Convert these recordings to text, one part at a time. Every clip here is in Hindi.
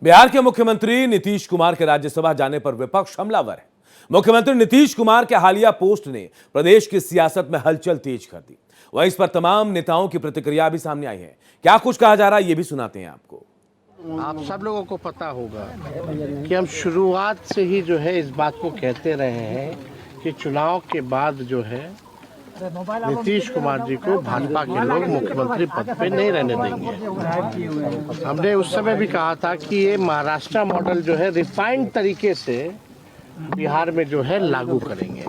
बिहार के मुख्यमंत्री नीतीश कुमार के राज्यसभा जाने पर विपक्ष हमलावर है। मुख्यमंत्री नीतीश कुमार के हालिया पोस्ट ने प्रदेश की सियासत में हलचल तेज कर दी। वहीं इस पर तमाम नेताओं की प्रतिक्रिया भी सामने आई है। क्या कुछ कहा जा रहा है, ये भी सुनाते हैं आपको। आप सब लोगों को पता होगा कि हम शुरुआत से ही जो है इस बात को कहते रहे हैं कि चुनाव के बाद जो है नीतीश कुमार जी को भाजपा के लोग मुख्यमंत्री पद पे नहीं रहने देंगे। हमने उस समय भी कहा था कि ये महाराष्ट्र मॉडल जो है रिफाइंड तरीके से बिहार में जो है लागू करेंगे।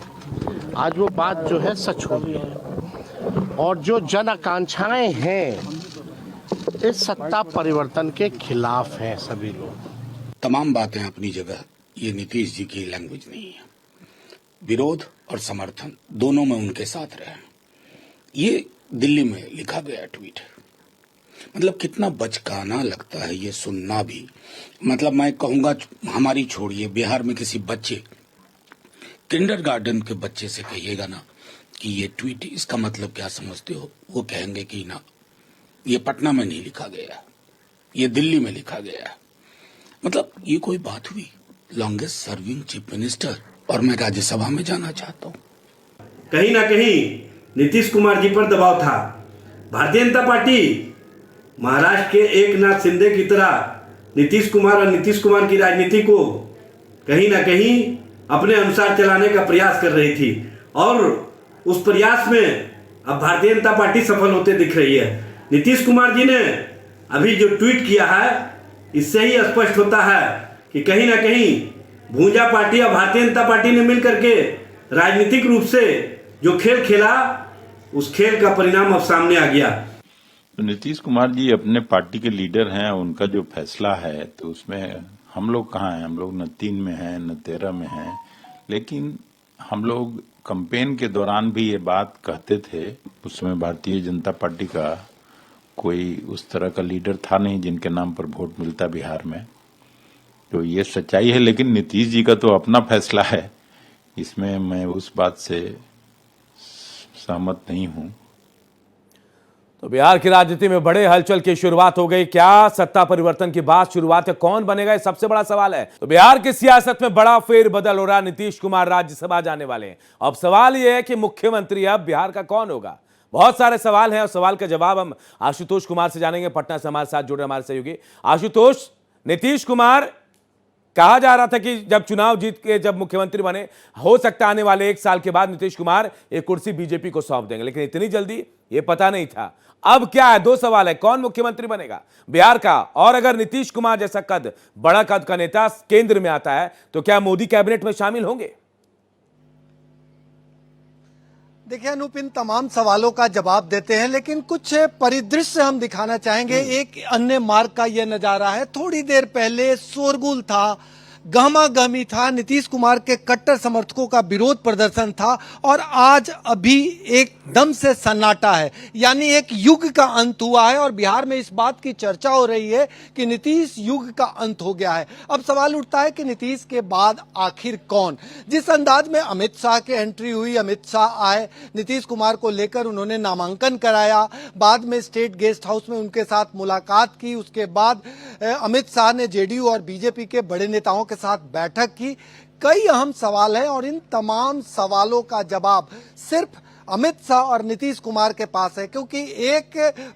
आज वो बात जो है सच हो गई है और जो जन आकांक्षाएं हैं इस सत्ता परिवर्तन के खिलाफ हैं सभी लोग। तमाम बातें अपनी जगह, ये नीतीश जी की लैंग्वेज नहीं है। विरोध और समर्थन दोनों में उनके साथ रहे। ये दिल्ली में लिखा गया ट्वीट है। मतलब कितना बचकाना लगता है ये सुनना भी। मतलब मैं कहूंगा, हमारी छोड़िए, बिहार में किसी बच्चे, किंडरगार्टन के बच्चे से कहिएगा ना कि ये ट्वीट इसका मतलब क्या समझते हो, वो कहेंगे कि ना, ये पटना में नहीं लिखा गया, ये दिल्ली में लिखा गया। मतलब ये कोई बात हुई? लॉन्गेस्ट सर्विंग चीफ मिनिस्टर, और मैं राज्यसभा में जाना चाहता हूँ। कहीं ना कहीं नीतीश कुमार जी पर दबाव था। भारतीय जनता पार्टी महाराष्ट्र के एकनाथ शिंदे की तरह नीतीश कुमार और नीतीश कुमार की राजनीति को कहीं ना कहीं अपने अनुसार चलाने का प्रयास कर रही थी और उस प्रयास में अब भारतीय जनता पार्टी सफल होते दिख रही है। नीतीश कुमार जी ने अभी जो ट्वीट किया है, इससे ही स्पष्ट होता है कि कहीं ना कहीं भूंजा पार्टी और भारतीय जनता पार्टी ने मिलकर के राजनीतिक रूप से जो खेल खेला, उस खेल का परिणाम अब सामने आ गया। तो नीतीश कुमार जी अपने पार्टी के लीडर हैं, उनका जो फैसला है तो उसमें हम लोग कहाँ हैं? हम लोग न 3 में हैं न 13 में हैं। लेकिन हम लोग कैंपेन के दौरान भी ये बात कहते थे। उस समय भारतीय जनता पार्टी का कोई उस तरह का लीडर था नहीं जिनके नाम पर वोट मिलता बिहार में। तो ये सच्चाई है। लेकिन नीतीश जी का तो अपना फैसला है, इसमें मैं उस बात से सहमत नहीं हूं। तो बिहार की राजनीति में बड़े हलचल की शुरुआत हो गई। क्या सत्ता परिवर्तन की बात शुरुआत है? कौन बनेगा, ये सबसे बड़ा सवाल है। तो बिहार की सियासत में बड़ा फेरबदल हो रहा है। नीतीश कुमार राज्यसभा जाने वाले हैं। अब सवाल यह है कि मुख्यमंत्री अब बिहार का कौन होगा। बहुत सारे सवाल हैं और सवाल का जवाब हम आशुतोष कुमार से जानेंगे। पटना से हमारे साथ जुड़े हमारे सहयोगी आशुतोष, नीतीश कुमार, कहा जा रहा था कि जब चुनाव जीत के जब मुख्यमंत्री बने, हो सकता है आने वाले 1 साल के बाद नीतीश कुमार एक कुर्सी बीजेपी को सौंप देंगे, लेकिन इतनी जल्दी ये पता नहीं था। अब क्या है? 2 सवाल है, कौन मुख्यमंत्री बनेगा बिहार का, और अगर नीतीश कुमार जैसा बड़ा कद का नेता केंद्र में आता है तो क्या मोदी कैबिनेट में शामिल होंगे? देखिए अनूप, इन तमाम सवालों का जवाब देते हैं, लेकिन कुछ परिदृश्य हम दिखाना चाहेंगे। एक अन्य मार्ग का यह नजारा है। थोड़ी देर पहले शोरगुल था, गहमागहमी था, नीतीश कुमार के कट्टर समर्थकों का विरोध प्रदर्शन था, और आज अभी एकदम से सन्नाटा है। यानी एक युग का अंत हुआ है और बिहार में इस बात की चर्चा हो रही है कि नीतीश युग का अंत हो गया है। अब सवाल उठता है कि नीतीश के बाद आखिर कौन? जिस अंदाज में अमित शाह की एंट्री हुई, अमित शाह आए, नीतीश कुमार को लेकर उन्होंने नामांकन कराया, बाद में स्टेट गेस्ट हाउस में उनके साथ मुलाकात की, उसके बाद अमित शाह ने जेडीयू और बीजेपी के बड़े नेताओं के साथ बैठक की। कई अहम सवाल हैं और इन तमाम सवालों का जवाब सिर्फ अमित शाह और नीतीश कुमार के पास है, क्योंकि एक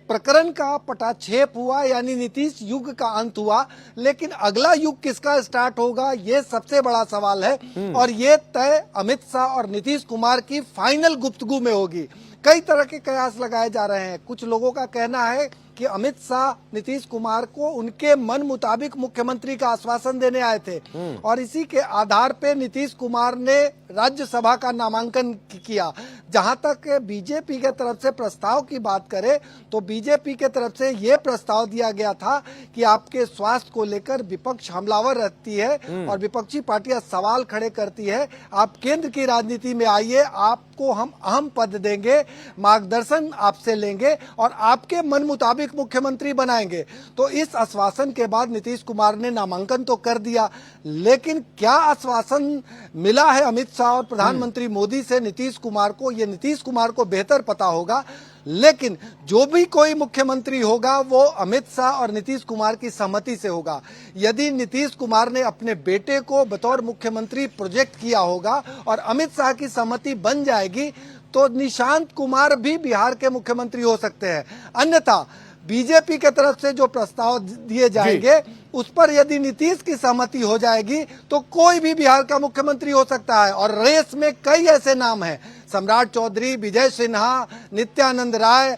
प्रकरण का पटाक्षेप हुआ, यानी नीतीश युग का अंत हुआ, लेकिन अगला युग किसका स्टार्ट होगा, ये सबसे बड़ा सवाल है। और ये तय अमित शाह और नीतीश कुमार की फाइनल गुफ्तगू में होगी। कई तरह के कयास लगाए जा रहे हैं। कुछ लोगों का कहना है कि अमित शाह नीतीश कुमार को उनके मन मुताबिक मुख्यमंत्री का आश्वासन देने आए थे और इसी के आधार पे नीतीश कुमार ने राज्यसभा का नामांकन किया। जहां तक बीजेपी के तरफ से प्रस्ताव की बात करें तो बीजेपी के तरफ से यह प्रस्ताव दिया गया था कि आपके स्वास्थ्य को लेकर विपक्ष हमलावर रहती है और विपक्षी पार्टियां सवाल खड़े करती है। आप केंद्र की राजनीति में आइए, आपको हम अहम पद देंगे, मार्गदर्शन आपसे लेंगे और आपके मन मुताबिक प्रायोगिक मुख्यमंत्री बनाएंगे। तो इस आश्वासन के बाद नीतीश कुमार ने नामांकन तो कर दिया, लेकिन क्या आश्वासन मिला है अमित शाह और प्रधानमंत्री मोदी से नीतीश कुमार को, ये नीतीश कुमार को बेहतर पता होगा। लेकिन जो भी कोई मुख्यमंत्री होगा वो अमित शाह और नीतीश कुमार की सहमति से होगा। यदि नीतीश कुमार ने अपने बेटे को बतौर मुख्यमंत्री प्रोजेक्ट किया होगा और अमित शाह की सहमति बन जाएगी तो निशांत कुमार भी बिहार के मुख्यमंत्री हो सकते हैं। अन्यथा बीजेपी के तरफ से जो प्रस्ताव दिए जाएंगे उस पर यदि नीतीश की सहमति हो जाएगी तो कोई भी बिहार का मुख्यमंत्री हो सकता है। और रेस में कई ऐसे नाम हैं, सम्राट चौधरी, विजय सिन्हा, नित्यानंद राय,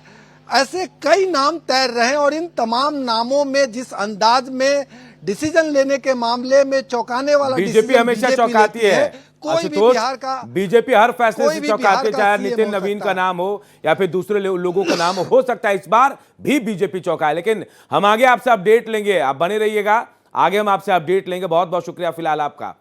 ऐसे कई नाम तैर रहे हैं। और इन तमाम नामों में जिस अंदाज में डिसीजन लेने के मामले में चौंकाने वाला बीजेपी हमेशा चौंकाती है। कोई भी बिहार का, बीजेपी हर फैसले कोई से भी चौंकाती है, बिहार का चाहे सीएम नितिन हो नवीन सकता का है। नाम हो या फिर दूसरे लोगों का नाम हो सकता है इस बार भी बीजेपी चौंका है। लेकिन हम आगे आपसे अपडेट लेंगे, आप बने रहिएगा, आगे हम आपसे अपडेट लेंगे। बहुत बहुत शुक्रिया फिलहाल आपका।